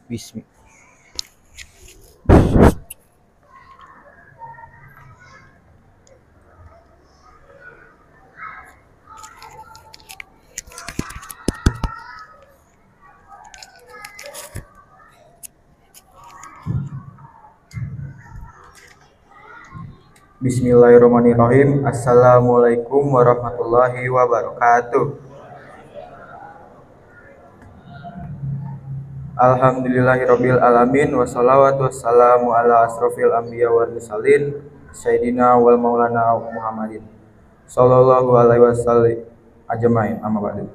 Bismi- Bismillahirrahmanirrahim. Assalamualaikum warahmatullahi wabarakatuh. Alhamdulillahirabbil alamin wassalatu wassalamu ala asrofil anbiya wal mursalin sayyidina wal maulana Muhammadin sallallahu alaihi wasallam ajmain. Amma ba'du.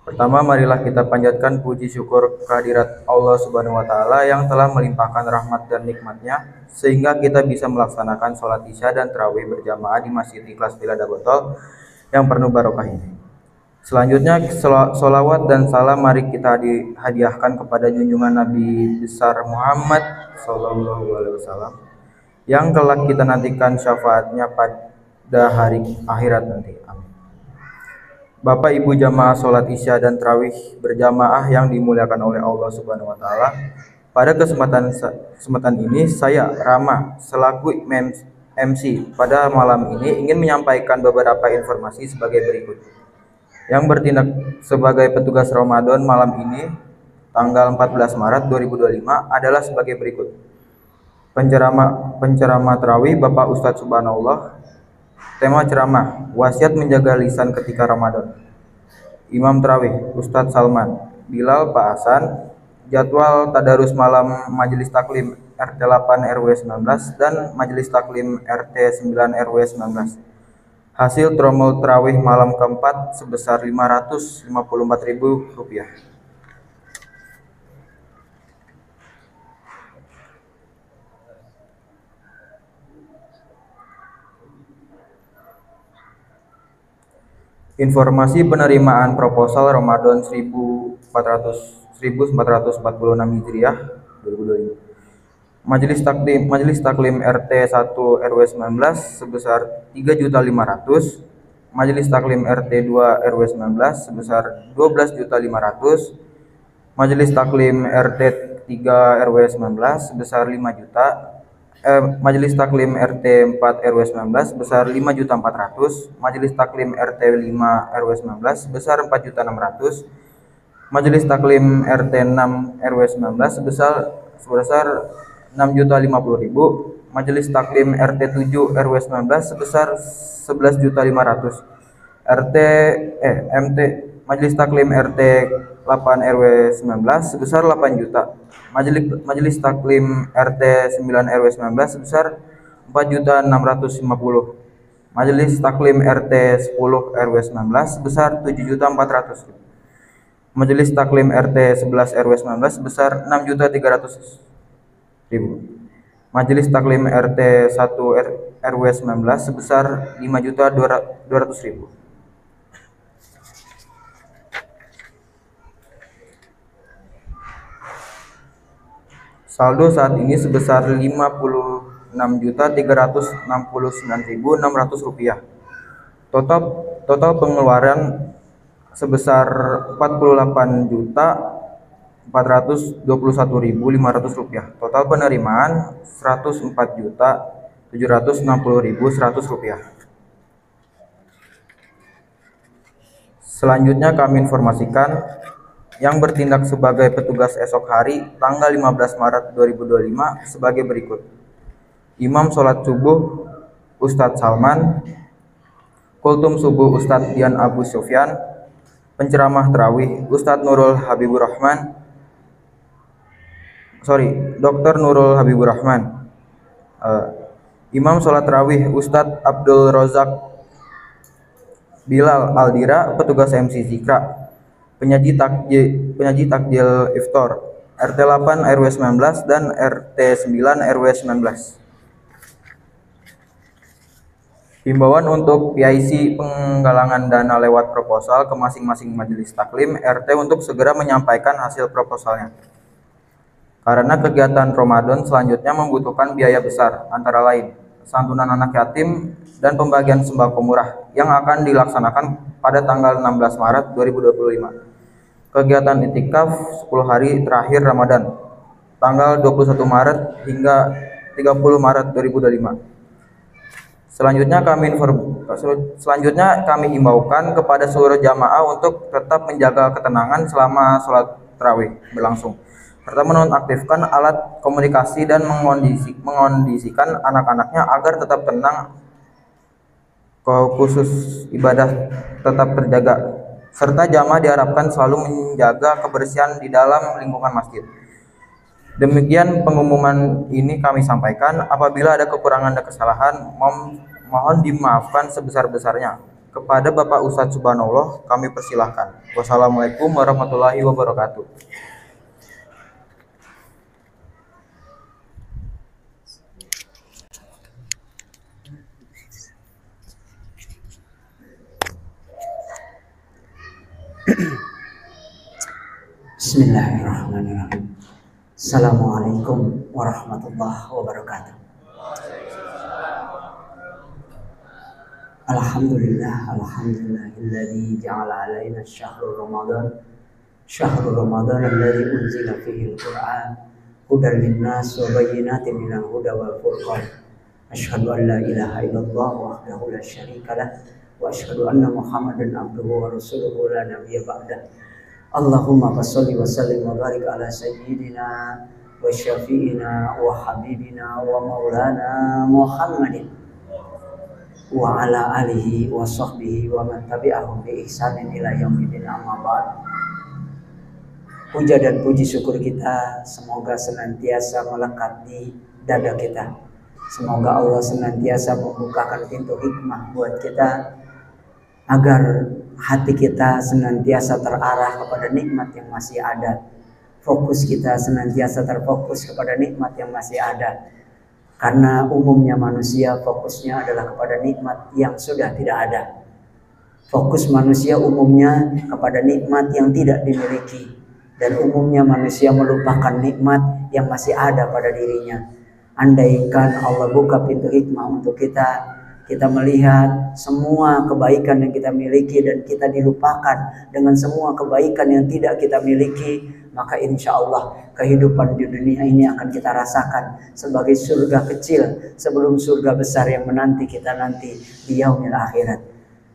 Pertama, marilah kita panjatkan puji syukur kehadirat Allah Subhanahu wa taala yang telah melimpahkan rahmat dan nikmatnya sehingga kita bisa melaksanakan sholat isya dan tarawih berjamaah di Masjid Ikhlas Villa Dabotol yang penuh barokah ini. Selanjutnya, sholawat dan salam mari kita dihadiahkan kepada junjungan Nabi besar Muhammad Sallallahu Alaihi Wasallam yang kelak kita nantikan syafaatnya pada hari akhirat nanti. Amin. Bapak Ibu jamaah sholat isya dan tarawih berjamaah yang dimuliakan oleh Allah Subhanahu wa taala. Pada kesempatan ini saya Rama selaku MC pada malam ini ingin menyampaikan beberapa informasi sebagai berikut. Yang bertindak sebagai petugas Ramadan malam ini tanggal 14 Maret 2025 adalah sebagai berikut. Penceramah tarawih Bapak Ustadz Subhanallah. Tema ceramah, wasiat menjaga lisan ketika Ramadan. Imam tarawih Ustadz Salman, Bilal Pak Hasan. Jadwal tadarus malam Majelis Taklim RT 8 RW 19 dan Majelis Taklim RT 9 RW 19. Hasil tromol tarawih malam keempat sebesar Rp554.000. Informasi penerimaan proposal Ramadan 1446 Hijriah 2025. Majelis Taklim RT 1 RW 19 sebesar 3.500.000. Majelis Taklim RT 2 RW 19 sebesar 12.500.000. Majelis Taklim RT 3 RW 19 sebesar 5 juta. Majelis Taklim RT 4 RW 19 sebesar 5.400.000. Majelis Taklim RT 5 RW 19 sebesar 4.600.000. Majelis Taklim RT 6 RW 19 sebesar 6.050.000. Majelis Taklim RT 7 RW 19 sebesar 11.500.000. Majelis Taklim RT 8 RW 19 sebesar 8 juta. Majelis Taklim RT 9 RW 19 sebesar 4.650.000. Majelis Taklim RT 10 RW 19 sebesar 7.400.000. Majelis Taklim RT 11 RW 19 sebesar 6.300.000. Majelis Taklim RT 1 RW 19 sebesar 5.200.000. Saldo saat ini sebesar Rp56.369.600. Total pengeluaran sebesar Rp48.421.500. Total penerimaan Rp104.760.100. Selanjutnya kami informasikan yang bertindak sebagai petugas esok hari tanggal 15 Maret 2025 sebagai berikut. Imam sholat subuh Ustadz Salman. Kultum subuh Ustadz Dian Abu Sufyan. Penceramah tarawih Ustadz Dr. Nurul Habibur Rahman. Imam sholat tarawih Ustadz Abdul Rozak Bilal Aldira, petugas MC Zikra. Penyaji takjil iftar RT 8 RW 19 dan RT 9 RW 19. Himbauan untuk PIC penggalangan dana lewat proposal ke masing-masing majelis taklim RT untuk segera menyampaikan hasil proposalnya. Karena kegiatan Ramadan selanjutnya membutuhkan biaya besar, antara lain santunan anak yatim dan pembagian sembako murah yang akan dilaksanakan pada tanggal 16 Maret 2025. kegiatan itikaf 10 hari terakhir Ramadan tanggal 21 Maret hingga 30 Maret 2025. Selanjutnya kami himbaukan kepada seluruh jamaah untuk tetap menjaga ketenangan selama sholat tarawih berlangsung, serta menonaktifkan alat komunikasi dan mengondisikan anak-anaknya agar tetap tenang, khusus ibadah tetap terjaga, serta jamaah diharapkan selalu menjaga kebersihan di dalam lingkungan masjid. Demikian pengumuman ini kami sampaikan. Apabila ada kekurangan dan kesalahan, mohon dimaafkan sebesar-besarnya. Kepada Bapak Ustadz Subhanallah kami persilahkan. Wassalamualaikum warahmatullahi wabarakatuh. Bismillahirrahmanirrahim. Assalamualaikum warahmatullahi wabarakatuh. Alhamdulillahilladzi ja'ala alaina syahrul Ramadan alladzi unzila fihi al-Qur'an hudan linnas wa bayyinatin minal huda wal furqan. Asyhadu an la ilaha illallah wahdahu la syarika lah wa asyhadu anna Muhammadan abduhu wa rasuluhu la nabiyya ba'dah. Allahumma fasholli wa sallim wa barik ala sayyidina wa syafi'ina wa habibina wa maulana Muhammadin wa ala alihi wa sahbihi wa man tabi'ahum bi ihsanin ila yaumil amma ba'd. Puja dan puji syukur kita semoga senantiasa melekat di dada kita. Semoga Allah senantiasa membukakan pintu hikmah buat kita agar hati kita senantiasa terarah kepada nikmat yang masih ada. Fokus kita senantiasa terfokus kepada nikmat yang masih ada. Karena umumnya manusia fokusnya adalah kepada nikmat yang sudah tidak ada. Fokus manusia umumnya kepada nikmat yang tidak dimiliki. Dan umumnya manusia melupakan nikmat yang masih ada pada dirinya. Andaikan Allah buka pintu hikmah untuk kita melihat semua kebaikan yang kita miliki dan kita dilupakan dengan semua kebaikan yang tidak kita miliki, maka insya Allah kehidupan di dunia ini akan kita rasakan sebagai surga kecil sebelum surga besar yang menanti kita nanti di yaumil akhirat.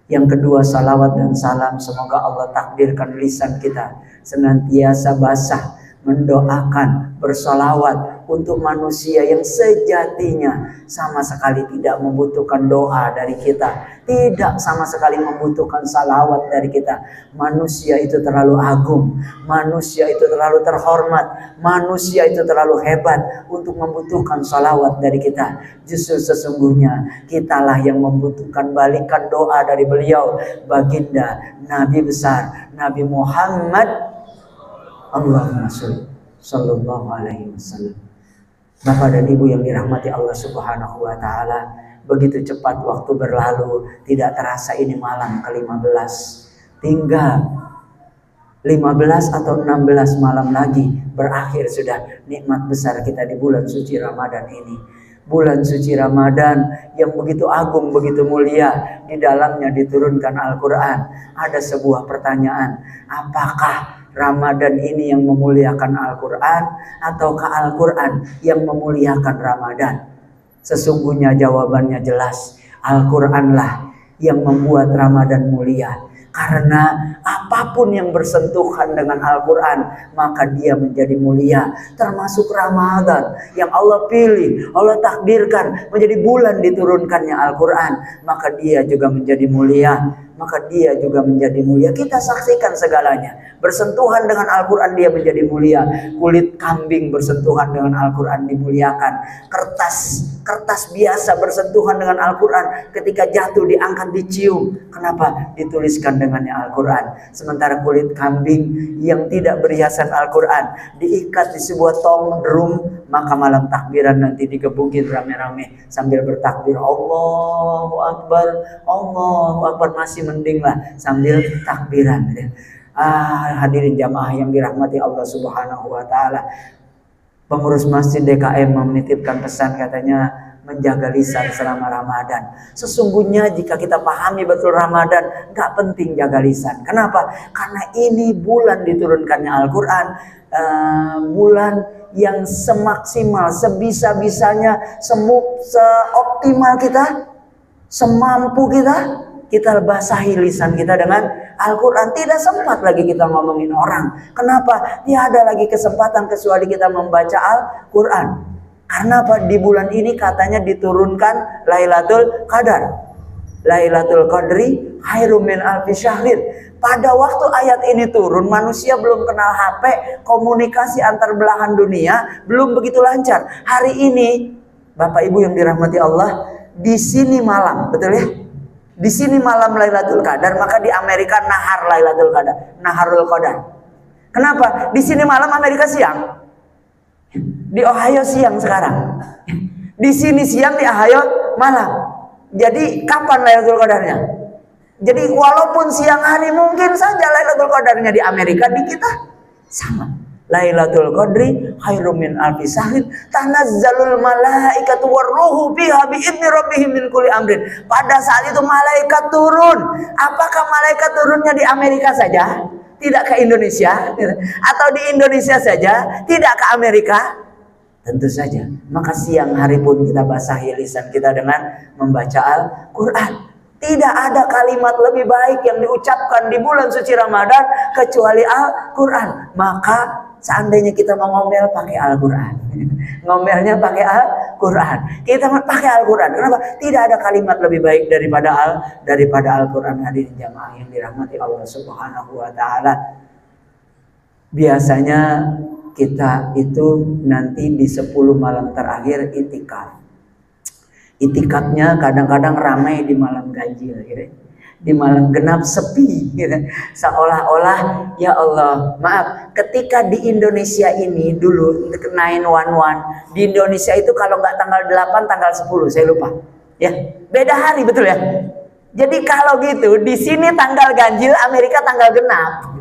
Yang kedua, salawat dan salam semoga Allah takdirkan lisan kita senantiasa basah mendoakan, bersolawat untuk manusia yang sejatinya sama sekali tidak membutuhkan doa dari kita, tidak sama sekali membutuhkan salawat dari kita. Manusia itu terlalu agung, manusia itu terlalu terhormat, manusia itu terlalu hebat untuk membutuhkan salawat dari kita. Justru sesungguhnya kitalah yang membutuhkan balikan doa dari beliau, baginda Nabi besar Nabi Muhammad Allahumma sholli sallallahu alaihi wasallam. Bapak dan Ibu yang dirahmati Allah Subhanahu wa taala, begitu cepat waktu berlalu, tidak terasa ini malam ke-15. Tinggal 15 atau 16 malam lagi berakhir sudah nikmat besar kita di bulan suci Ramadan ini. Bulan suci Ramadan yang begitu agung, begitu mulia, di dalamnya diturunkan Al-Quran. Ada sebuah pertanyaan, apakah Ramadan ini yang memuliakan Al-Quran ataukah Al-Quran yang memuliakan Ramadan? Sesungguhnya jawabannya jelas, Al-Quranlah yang membuat Ramadan mulia. Karena apapun yang bersentuhan dengan Al-Quran, maka dia menjadi mulia. Termasuk Ramadan yang Allah pilih, Allah takdirkan menjadi bulan diturunkannya Al-Quran, maka dia juga menjadi mulia. Maka dia juga menjadi mulia. Kita saksikan segalanya. Bersentuhan dengan Al-Quran dia menjadi mulia. Kulit kambing bersentuhan dengan Al-Quran dimuliakan. Kertas biasa bersentuhan dengan Al-Quran, ketika jatuh diangkat dicium. Kenapa? Dituliskan dengannya Al-Quran. Sementara kulit kambing yang tidak berhiasan Al-Quran diikat di sebuah tong drum, maka malam takbiran nanti digebukin rame-rame sambil bertakbir Allahu Akbar, Allahu Akbar, masih mending lah sambil takbiran. Hadirin jamaah yang dirahmati Allah Subhanahu wa taala. Pengurus Masjid DKM menitipkan pesan, katanya menjaga lisan selama Ramadan. Sesungguhnya jika kita pahami betul Ramadan, gak penting jaga lisan. Kenapa? Karena ini bulan diturunkannya Al-Quran, bulan yang semaksimal, sebisa-bisanya, seoptimal kita, semampu kita basahi lisan kita dengan Al-Quran. Tidak sempat lagi kita ngomongin orang. Kenapa? Tiada lagi kesempatan kecuali kita membaca Al-Quran. Karena apa? Di bulan ini katanya diturunkan Lailatul Qadar. Lailatul Qadri khairum min alfi syahrin. Pada waktu ayat ini turun, manusia belum kenal HP, komunikasi antar belahan dunia belum begitu lancar. Hari ini, Bapak Ibu yang dirahmati Allah, di sini malam, betul ya? Di sini malam Lailatul Qadar, maka di Amerika nahar Lailatul Qadar, naharul Qadar. Kenapa? Di sini malam, Amerika siang. Di Ohio siang sekarang. Di sini siang, di Ohio malam. Jadi kapan Lailatul Qadarnya? Jadi walaupun siang hari mungkin saja Lailatul Qadarnya di Amerika, di kita sama. Lailatul Qadri khairum min alfi syahrin tanazzalul malaikatu warruhu fiha biidzni rabbihim min kulli amrin. Pada saat itu malaikat turun. Apakah malaikat turunnya di Amerika saja? Tidak ke Indonesia? Atau di Indonesia saja? Tidak ke Amerika? Tentu saja. Maka siang hari pun kita basahi lisan kita dengan membaca Al-Quran. Tidak ada kalimat lebih baik yang diucapkan di bulan suci Ramadan kecuali Al-Quran. Maka seandainya kita mau ngomel, pakai Al-Quran. Ngomelnya pakai Al-Quran. Kita pakai Al-Quran. Kenapa? Tidak ada kalimat lebih baik daripada Al-Quran. Hadirin jamaah yang dirahmati Allah Subhanahu wa Ta'ala. Biasanya kita itu nanti di 10 malam terakhir itikaf. Itikafnya kadang-kadang ramai di malam ganjil, gitu. Di malam genap sepi, gitu. Seolah-olah ya Allah, maaf, ketika di Indonesia ini dulu 911 di Indonesia itu kalau nggak tanggal 8 tanggal 10 saya lupa, ya beda hari, betul ya. Jadi kalau gitu di sini tanggal ganjil, Amerika tanggal genap.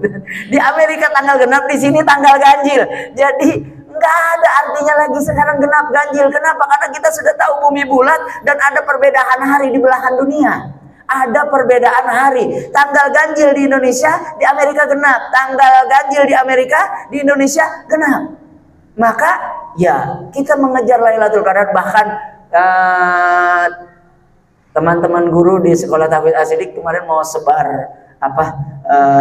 Di Amerika tanggal genap, di sini tanggal ganjil. Jadi nggak ada artinya lagi sekarang genap ganjil. Kenapa? Karena kita sudah tahu bumi bulat dan ada perbedaan hari di belahan dunia. Ada perbedaan hari. Tanggal ganjil di Indonesia, di Amerika genap. Tanggal ganjil di Amerika, di Indonesia genap. Maka ya kita mengejar Lailatul Qadar. Bahkan teman-teman guru di sekolah tahfidz Asyidik kemarin mau sebar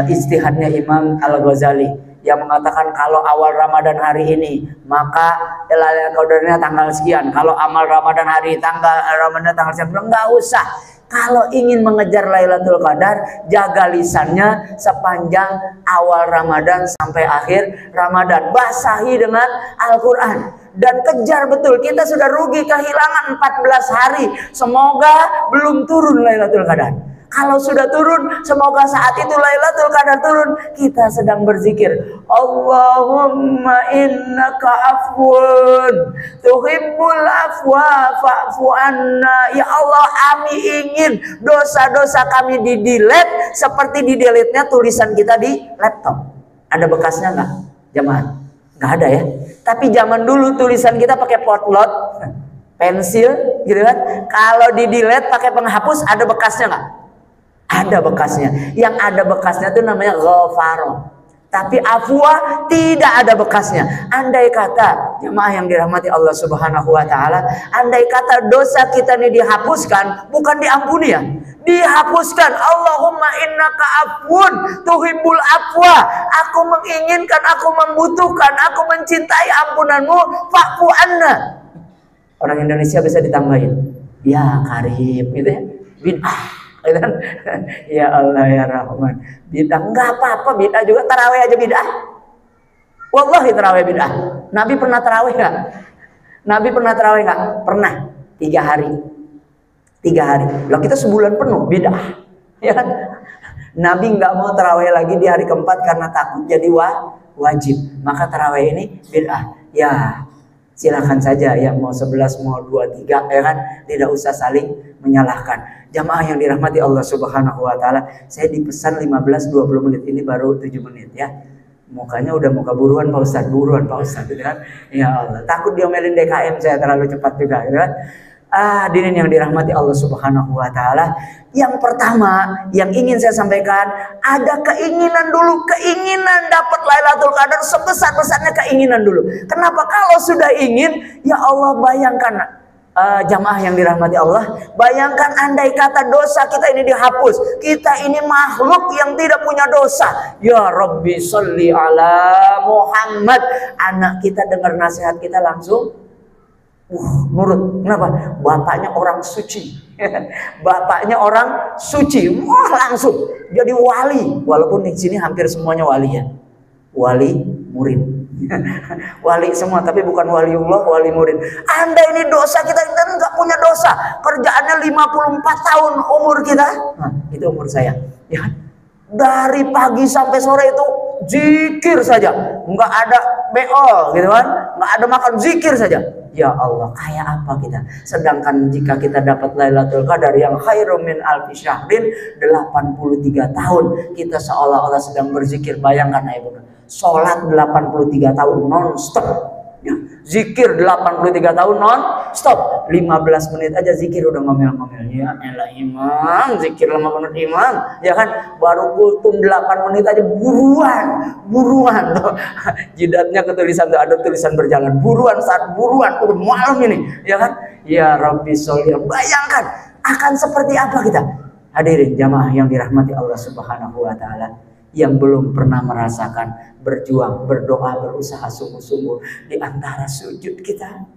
ijtihadnya Imam Al-Ghazali yang mengatakan kalau awal Ramadan hari ini maka Lailatul Qadarnya tanggal sekian. Kalau amal Ramadan hari Ramadan tanggal sekian, enggak usah. Kalau ingin mengejar Lailatul Qadar, jaga lisannya sepanjang awal Ramadan sampai akhir Ramadan. Basahi dengan Al-Quran. Dan kejar betul, kita sudah rugi kehilangan 14 hari. Semoga belum turun Lailatul Qadar. Kalau sudah turun, semoga saat itu Lailatul Qadar turun, kita sedang berzikir, Allahumma innaka afwun tuhibbul afwa fa'fu anna. Ya Allah, kami ingin dosa-dosa kami di-delete seperti di-delete-nya tulisan kita di laptop. Ada bekasnya nggak, jamaah? Nggak ada ya. Tapi zaman dulu tulisan kita pakai potlot, pensil, gitu kan? Kalau di-delete pakai penghapus, ada bekasnya nggak? Ada bekasnya. Yang ada bekasnya itu namanya ghafaro. Tapi afwa tidak ada bekasnya. Andai kata, jemaah yang dirahmati Allah Subhanahu wa Ta'ala, andai kata dosa kita ini dihapuskan, bukan diampuni ya, dihapuskan. Allahumma innaka afwun tuhibbul afwa. Aku menginginkan, aku membutuhkan, aku mencintai ampunanmu, fa'fu anna. Orang Indonesia bisa ditambahin, ya karim, gitu ya. Bid'ah. Ya Allah ya Rahman. Bid'ah enggak apa-apa, bid'ah juga. Tarawih aja bid'ah. Wallahi tarawih bid'ah. Nabi pernah tarawih enggak? Nabi pernah tarawih enggak? Pernah. 3 hari. 3 hari. Lah kita sebulan penuh bid'ah. Ya kan? Nabi enggak mau tarawih lagi di hari keempat karena takut jadi wajib. Maka tarawih ini bid'ah. Ya, silakan saja yang mau 11, mau 2, 3, ya kan? Tidak usah saling menyalahkan. Jamaah yang dirahmati Allah Subhanahu wa Ta'ala, saya dipesan 15-20 menit, ini baru 7 menit ya. Mukanya udah muka buruan Pak Ustadz, buruan Pak Ustadz, gitu kan? Ya Allah, takut diomelin DKM saya terlalu cepat juga, gitu kan? Hadirin yang dirahmati Allah Subhanahu wa taala, yang pertama yang ingin saya sampaikan, ada keinginan dulu, keinginan dapat Lailatul Qadar, sebesar-besarnya keinginan dulu. Kenapa? Kalau sudah ingin, ya Allah, bayangkan jamaah yang dirahmati Allah, bayangkan andai kata dosa kita ini dihapus. Kita ini makhluk yang tidak punya dosa. Ya Rabbi sholli ala Muhammad. Anak kita dengar nasihat kita langsung nurut. Kenapa? Bapaknya orang suci. Bapaknya orang suci. Wah, langsung jadi wali. Walaupun di sini hampir semuanya wali ya. Wali murid. Wali semua, tapi bukan waliullah, wali murid. Anda ini dosa kita nggak punya dosa. Kerjaannya 54 tahun umur kita. Nah, itu umur saya. Ya. Dari pagi sampai sore itu zikir saja, nggak ada BO gitu kan, nggak ada makan, zikir saja. Ya Allah, kayak apa kita? Sedangkan jika kita dapat Lailatul Qadar yang khairum min alfi syahrin, 83 tahun kita seolah-olah sedang berzikir. Bayangkan ibu, sholat 83 tahun non stop, ya. Zikir 83 tahun non stop. 15 menit aja zikir udah ngomel-ngomel. Ya elah imam, zikir 5 menit imam, ya kan. Baru kultum 8 menit aja buruan tuh. Jidatnya ketulisan tuh, ada tulisan berjalan, buruan udah malam ini, ya kan. Ya Rabbi sholli. Bayangkan akan seperti apa kita. Hadirin jamaah yang dirahmati Allah Subhanahu wa taala, yang belum pernah merasakan berjuang, berdoa, berusaha sungguh-sungguh di antara sujud kita,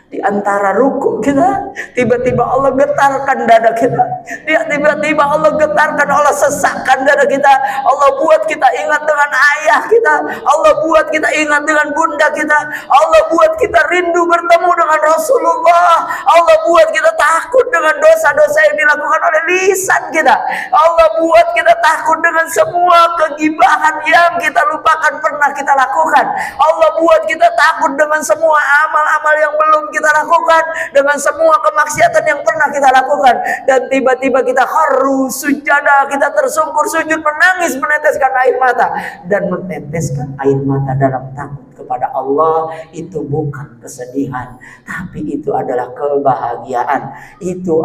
di antara ruku kita, tiba-tiba Allah getarkan dada kita. Tiba-tiba Allah getarkan, Allah sesakkan dada kita. Allah buat kita ingat dengan ayah kita. Allah buat kita ingat dengan bunda kita. Allah buat kita rindu bertemu dengan Rasulullah. Allah buat kita takut dengan dosa-dosa yang dilakukan oleh lisan kita. Allah buat kita takut dengan semua kegibahan yang kita lupakan pernah kita lakukan. Allah buat kita takut dengan semua amal-amal yang belum kita lakukan, dengan semua kemaksiatan yang pernah kita lakukan. Dan tiba-tiba kita kharu sujada, kita tersungkur sujud, menangis, meneteskan air mata. Dan meneteskan air mata dalam takut kepada Allah itu bukan kesedihan, tapi itu adalah kebahagiaan. Itu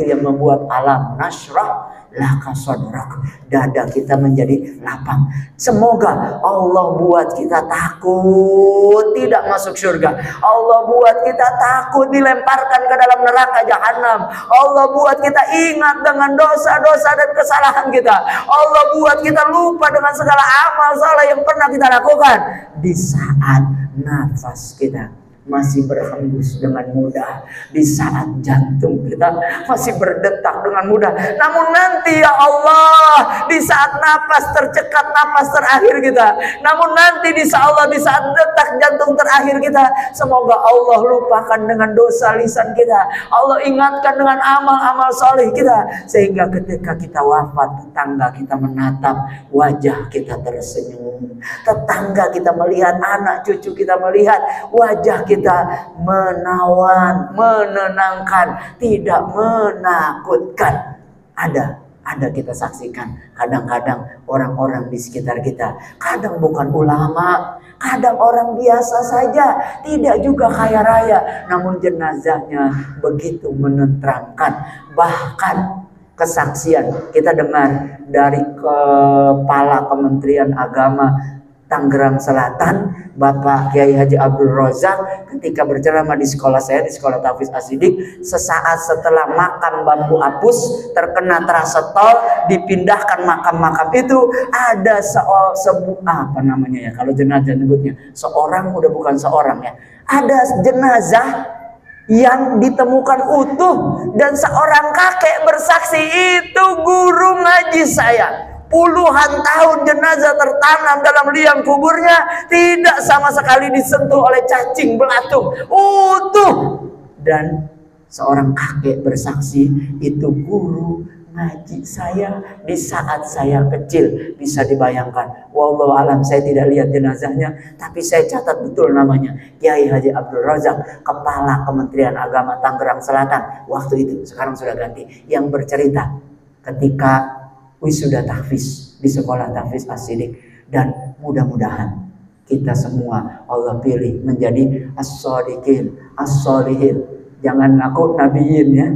yang membuat alam nasrah laka sadrak, dada kita menjadi lapang. Semoga Allah buat kita takut tidak masuk surga. Allah buat kita takut dilemparkan ke dalam neraka jahanam. Allah buat kita ingat dengan dosa-dosa dan kesalahan kita. Allah buat kita lupa dengan segala amal salah yang pernah kita lakukan. Di saat nafas kita masih berhembus dengan mudah, di saat jantung kita masih berdetak dengan mudah. Namun nanti ya Allah, di saat napas tercekat, napas terakhir kita, namun nanti di saat detak jantung terakhir kita, semoga Allah lupakan dengan dosa lisan kita. Allah ingatkan dengan amal-amal soleh kita, sehingga ketika kita wafat, tetangga kita menatap, wajah kita tersenyum. Tetangga kita melihat, anak cucu kita melihat, wajah kita menawan, menenangkan, tidak menakutkan. Ada kita saksikan kadang-kadang orang-orang di sekitar kita, kadang bukan ulama, kadang orang biasa saja, tidak juga kaya raya, namun jenazahnya begitu menenteramkan. Bahkan kesaksian kita dengar dari Kepala Kementerian Agama Tangerang Selatan, Bapak Kiai Haji Abdul Razak, ketika berceramah di sekolah saya, di sekolah Tahfiz As-Siddiq, sesaat setelah makam Bambu Apus terkena trasetol, dipindahkan makam-makam itu, ada apa namanya ya, kalau jenazah nyebutnya, seorang udah bukan seorang ya, ada jenazah yang ditemukan utuh dan seorang kakek bersaksi, itu guru ngaji saya. Puluhan tahun jenazah tertanam dalam liang kuburnya, tidak sama sekali disentuh oleh cacing belatung, utuh. Dan seorang kakek bersaksi, itu guru ngaji saya di saat saya kecil. Bisa dibayangkan. Wallahu alam, saya tidak lihat jenazahnya, tapi saya catat betul namanya, Kiai Haji Abdul Razak, Kepala Kementerian Agama Tangerang Selatan waktu itu, sekarang sudah ganti, yang bercerita ketika wisuda tahfiz di sekolah Tahfiz As-Siddiq. Dan mudah-mudahan kita semua Allah pilih menjadi as-shodiqin, as-sholihin, Jangan aku nabiin ya.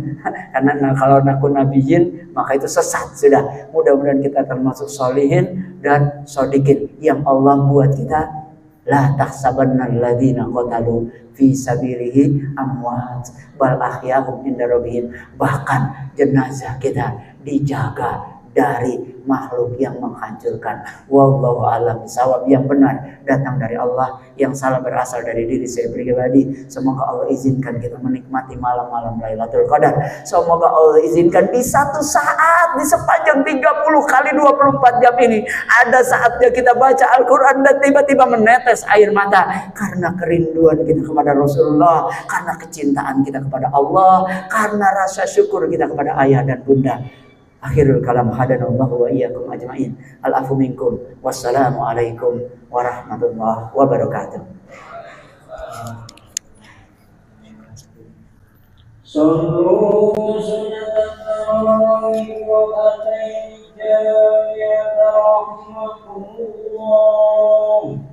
Karena kalau aku nabiin maka itu sesat sudah. Mudah-mudahan kita termasuk solihin dan sodikin yang Allah buat kita. La tahsabanna alladzina qatalu fi sabilihi amwat bal ahyahum inda rabbihim. Bahkan jenazah kita dijaga dari makhluk yang menghancurkan. Wallahu a'lam bishawab. Yang benar datang dari Allah, yang salah berasal dari diri saya pribadi. Semoga Allah izinkan kita menikmati malam-malam Lailatul Qadar. Semoga Allah izinkan di satu saat di sepanjang 30 kali 24 jam ini ada saatnya kita baca Al-Qur'an dan tiba-tiba menetes air mata karena kerinduan kita kepada Rasulullah, karena kecintaan kita kepada Allah, karena rasa syukur kita kepada ayah dan bunda. Akhirul kalam, hadanallahu wa iyyakum ajmain. Al-afu minkum. Wassalamu alaikum warahmatullahi wabarakatuh. Sallu sunnatallahi wa ataini ya rahmatullah.